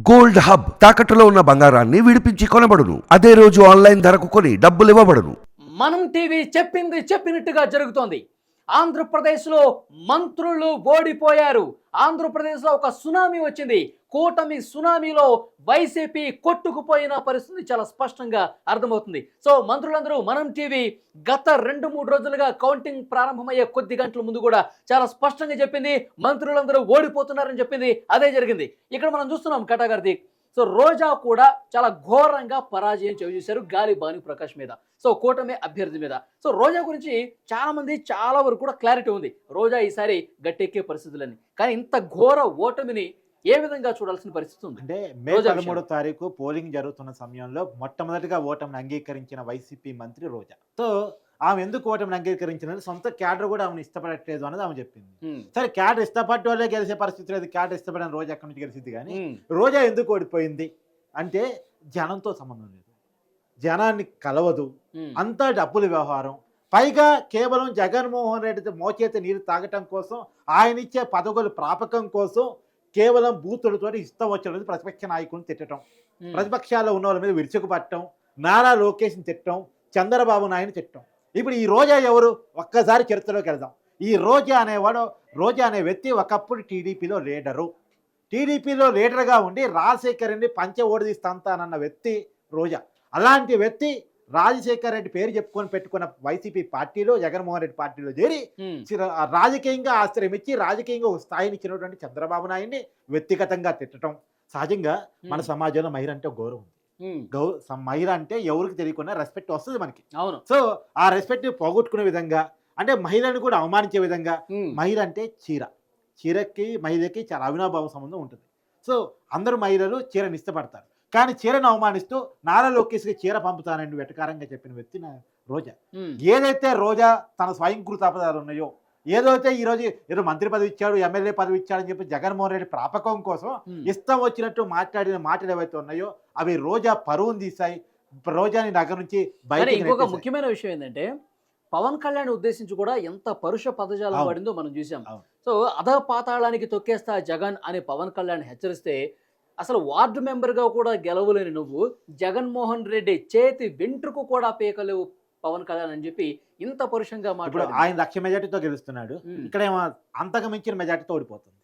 Gold hub తాకట్టులో ఉన్న బంగారాన్ని విడిపించి కొనబడును. అదే రోజు ఆన్లైన్ ధరకు కొని డబ్బులు ఇవ్వబడును. మనం టీవీ చెప్పింది చెప్పినట్టుగా జరుగుతోంది. ఆంధ్రప్రదేశ్లో మంత్రులు ఓడిపోయారు. ఆంధ్రప్రదేశ్లో ఒక సునామీ వచ్చింది. కూటమి సునామీలో వైసీపీ కొట్టుకుపోయిన పరిస్థితి చాలా స్పష్టంగా అర్థమవుతుంది. సో మంత్రులందరూ మనం టీవీ గత 2-3 రోజులుగా కౌంటింగ్ ప్రారంభమయ్యే కొద్ది గంటల ముందు కూడా చాలా స్పష్టంగా చెప్పింది, మంత్రులందరూ ఓడిపోతున్నారని చెప్పింది. అదే జరిగింది. ఇక్కడ మనం చూస్తున్నాం కటాగారిది. సో రోజా కూడా చాలా ఘోరంగా పరాజయం చేశారు గాలి భానుప్రకాష్ మీద, సో కూటమి అభ్యర్థి మీద. సో రోజా గురించి చాలా వరకు కూడా క్లారిటీ ఉంది. రోజా ఈసారి గట్టెక్కే పరిస్థితులని, కానీ ఇంత ఘోర ఓటమిని ఏ విధంగా చూడాల్సిన పరిస్థితి ఉంది అంటే మే 13వ తారీఖు పోలింగ్ జరుగుతున్న సమయంలో మొట్టమొదటిగా ఓటమిని అంగీకరించిన వైసీపీ మంత్రి రోజా. సో ఆమె ఎందుకు ఓటమిని అంగీకరించినది, సొంత క్యాడర్ కూడా ఆమెను ఇష్టపడట్లేదు అన్నది ఆమె చెప్పింది. సరే, క్యాడర్ ఇష్టపడ్డ వాళ్ళే గెలిచే పరిస్థితి లేదు, క్యాడర్ ఇష్టపడిన రోజా ఎక్కడి నుంచి గెలిచింది. కానీ రోజా ఎందుకు ఓడిపోయింది అంటే జనంతో సంబంధం లేదు, జనాన్ని కలవదు, అంతా డబ్బుల వ్యవహారం. పైగా కేవలం జగన్మోహన్ రెడ్డి మోచేత నీరు తాగటం కోసం, ఆయన ఇచ్చే పదవుల ప్రాపకం కోసం కేవలం బూతులతో ఇష్టం వచ్చినది ప్రతిపక్ష నాయకులను తిట్టడం, ప్రతిపక్షాల్లో ఉన్న వాళ్ళ మీద విరుచుకుపట్టడం, నారా లోకేష్ని తిట్టడం, చంద్రబాబు నాయుడిని తిట్టడం. ఇప్పుడు ఈ రోజా ఎవరు? ఒక్కసారి చరిత్రలోకి వెళ్దాం. ఈ రోజా అనే వ్యక్తి ఒకప్పుడు టీడీపీలో లీడర్గా ఉండి రాజశేఖర్ రెడ్డి పంచ ఓడిస్తానన్న వ్యక్తి రోజా. అలాంటి వ్యక్తి రాజశేఖర్ రెడ్డి పేరు చెప్పుకొని పెట్టుకున్న వైసీపీ పార్టీలో, జగన్మోహన్ రెడ్డి పార్టీలో చేరి రాజకీయంగా ఆశ్రయం ఇచ్చి రాజకీయంగా ఒక స్థాయిని ఇచ్చినటువంటి చంద్రబాబు నాయుడిని వ్యక్తిగతంగా తిట్టడం. సహజంగా మన సమాజంలో మహిళ అంటే గౌరవం ఉంది. మహిళ అంటే ఎవరికి తెలియకుండా రెస్పెక్ట్ వస్తుంది మనకి. అవును. సో ఆ రెస్పెక్ట్ పోగొట్టుకునే విధంగా, అంటే మహిళను కూడా అవమానించే విధంగా, మహిళ అంటే చీరకి మహిళకి చాలా అవినాభావ సంబంధం ఉంటుంది. సో అందరూ మహిళలు చీరని ఇష్టపడతారు, కానీ చీరను అవమానిస్తూ నారా లోకేష్కి చీర పంపుతానని వెటకారంగా చెప్పిన వ్యక్తి రోజా. ఏదైతే రోజా తన స్వయంకృత అపరాధాలు ఉన్నాయో, ఏదైతే ఈరోజు ఏదో మంత్రి పదవి ఇచ్చాడు, ఎమ్మెల్యే పదవి ఇచ్చాడని చెప్పి జగన్మోహన్ రెడ్డి ప్రాపకం కోసం ఇష్టం వచ్చినట్టు మాట్లాడిన మాటలు ఏవైతే ఉన్నాయో అవి రోజా పరువును తీశాయి. రోజాని నగర నుంచి బయట. ఇంకొక ముఖ్యమైన విషయం ఏంటంటే, పవన్ కళ్యాణ్ ఉద్దేశించి కూడా ఎంత పరుష పదజాలం పడిందో మనం చూసాం. సో అధ పాతాళానికి తొక్కేస్తా జగన్ అని పవన్ కళ్యాణ్ హెచ్చరిస్తే, అసలు వార్డు మెంబర్గా కూడా గెలవలేని నువ్వు జగన్మోహన్ రెడ్డి చేతి వెంట్రుకు కూడా పీకలేవు పవన్ కళ్యాణ్ అని చెప్పి ఇంత పరుషంగా మాట్లాడు. ఆయన 1,00,000 మెజార్టీతో గెలుస్తున్నాడు, ఇక్కడ ఏమో అంతకు మించిన మెజార్టీతో ఓడిపోతుంది.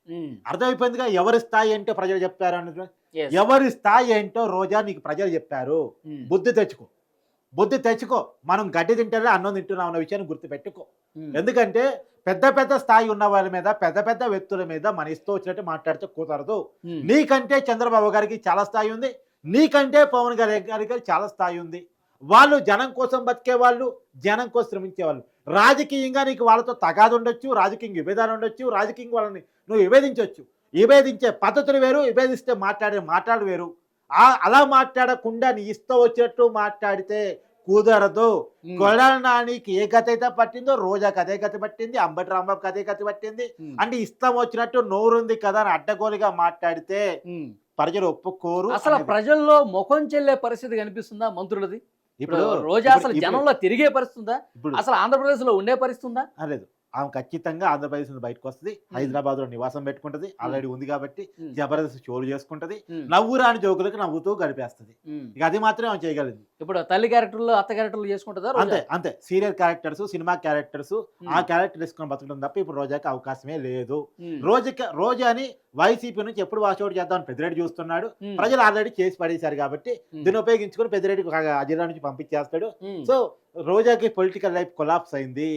అర్థమైపోయిందిగా ఎవరి స్థాయి ఏంటో ప్రజలు చెప్పారు అన్నది. ఎవరి స్థాయి ఏంటో రోజా నీకు ప్రజలు చెప్పారు. బుద్ధి తెచ్చుకో. మనం గడ్డి తింటే అన్నం తింటున్నాం అన్న విషయాన్ని గుర్తుపెట్టుకో. ఎందుకంటే పెద్ద స్థాయి ఉన్న వాళ్ళ మీద, పెద్ద వ్యక్తుల మీద మన ఇష్టం వచ్చినట్టు మాట్లాడితే కుదరదు. నీకంటే చంద్రబాబు గారికి చాలా స్థాయి ఉంది, నీకంటే పవన్ గారికి చాలా స్థాయి ఉంది. వాళ్ళు జనం కోసం బతికే వాళ్ళు, జనం కోసం శ్రమించేవాళ్ళు. రాజకీయంగా నీకు వాళ్ళతో తగాదు ఉండొచ్చు, రాజకీయంగా విభేదాలు ఉండొచ్చు, రాజకీయంగా వాళ్ళని నువ్వు విభేదించవచ్చు. విభేదించే పద్ధతులు వేరు, విభేదిస్తే మాట్లాడు వేరు. అలా మాట్లాడకుండా నీ ఇష్టం వచ్చినట్టు మాట్లాడితే కుదరదు. కొడాలి నానికి ఏ గతి అయితే పట్టిందో రోజాకి అదే గతి పట్టింది, అంబటి రాంబాబుకి అదే గతి పట్టింది. అంటే ఇష్టం వచ్చినట్టు నోరుంది కదా అని అడ్డగోలుగా మాట్లాడితే ప్రజలు ఒప్పుకోరు. అసలు ప్రజల్లో ముఖం చెల్లే పరిస్థితి కనిపిస్తుందా మంత్రులది? ఇప్పుడు రోజా అసలు జనంలో తిరిగే పరిస్థితుందా? అసలు ఆంధ్రప్రదేశ్ లో ఉండే పరిస్థితుందా? లేదు. ఆమె ఖచ్చితంగా ఆంధ్రప్రదేశ్ నుంచి బయటకు వస్తుంది, హైదరాబాద్ లో నివాసం పెట్టుకుంటది, ఆల్రెడీ ఉంది కాబట్టి జబర్దస్త్ షోలు చేసుకుంటది, నవ్వురాని జోకులకు నవ్వుతూ గడిపేస్తుంది. ఇక అది మాత్రమే ఆమె చేయగలిగింది. ఇప్పుడు తల్లి క్యారెక్టర్లు, అత్త క్యారెక్టర్లు చేసుకుంటుందా? అంతే సీరియల్ క్యారెక్టర్స్, సినిమా క్యారెక్టర్స్, ఆ క్యారెక్టర్ వేసుకొని బతకడం తప్ప ఇప్పుడు రోజాకి అవకాశమే లేదు. రోజాని వైసీపీ నుంచి ఎప్పుడు వాషౌట్ చేద్దామని పెద్దిరెడ్డి చూస్తున్నాడు. ప్రజలు ఆల్రెడీ చేసి పడేశారు కాబట్టి దీన్ని ఉపయోగించుకొని పెద్దిరెడ్డి జిల్లా నుంచి పంపించేస్తాడు. సో రోజాకి పొలిటికల్ లైఫ్ కొలాప్స్ అయింది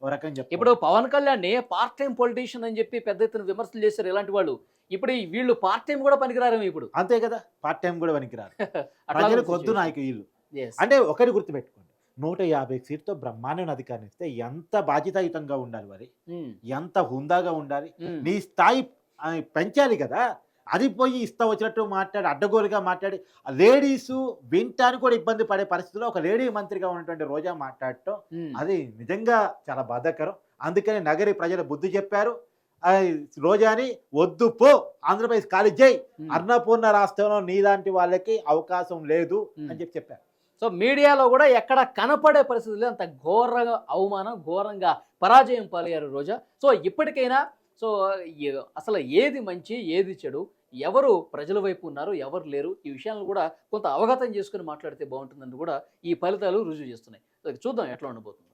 ఒక రకంగా చెప్పి. ఇప్పుడు Pawan Kalyan part time politician అని చెప్పి పెద్ద ఎత్తున విమర్శలు చేశారు ఇలాంటి వాళ్ళు. ఇప్పుడు వీళ్ళు పార్ట్ టైం కూడా పనికిరారేమో ఇప్పుడు. అంతే కదా, పార్ట్ టైం కూడా పనికిరారు. ప్రజలకు వద్దు నాయకు వీళ్ళు. అంటే ఒకటి గుర్తుపెట్టుకోండి, 150 సీట్తో బ్రహ్మాండమైన అధికారం ఇస్తే ఎంత బాధ్యతాయుతంగా ఉండాలి, మరి ఎంత హుందాగా ఉండాలి. నీ స్థాయి పెంచాలి కదా. అది పోయి ఇష్టం వచ్చినట్టు మాట్లాడి, అడ్డగోలుగా మాట్లాడి, లేడీస్ వింటానికి కూడా ఇబ్బంది పడే పరిస్థితిలో ఒక లేడీ మంత్రిగా ఉన్నటువంటి రోజా మాట్లాడటం అది నిజంగా చాలా బాధాకరం. అందుకని నగరి ప్రజలు బుద్ధి చెప్పారు. రోజాని వద్దు పో, ఆంధ్రప్రదేశ్ ఖాళీ చేయి, అన్నపూర్ణ రాష్ట్రంలో నీలాంటి వాళ్ళకి అవకాశం లేదు అని చెప్పారు. సో మీడియాలో కూడా ఎక్కడ కనపడే పరిస్థితులు అంత ఘోరంగా అవమానం, ఘోరంగా పరాజయం పాలయ్యారు రోజా. సో ఇప్పటికైనా సో అసలు ఏది మంచి ఏది చెడు, ఎవరు ప్రజల వైపు ఉన్నారు, ఎవరు లేరు, ఈ విషయాలను కూడా కొంత అవగతం చేసుకుని మాట్లాడితే బాగుంటుందని కూడా ఈ ఫలితాలు రుజువు చేస్తున్నాయి. చూద్దాం ఎట్లా ఉండబోతుంది.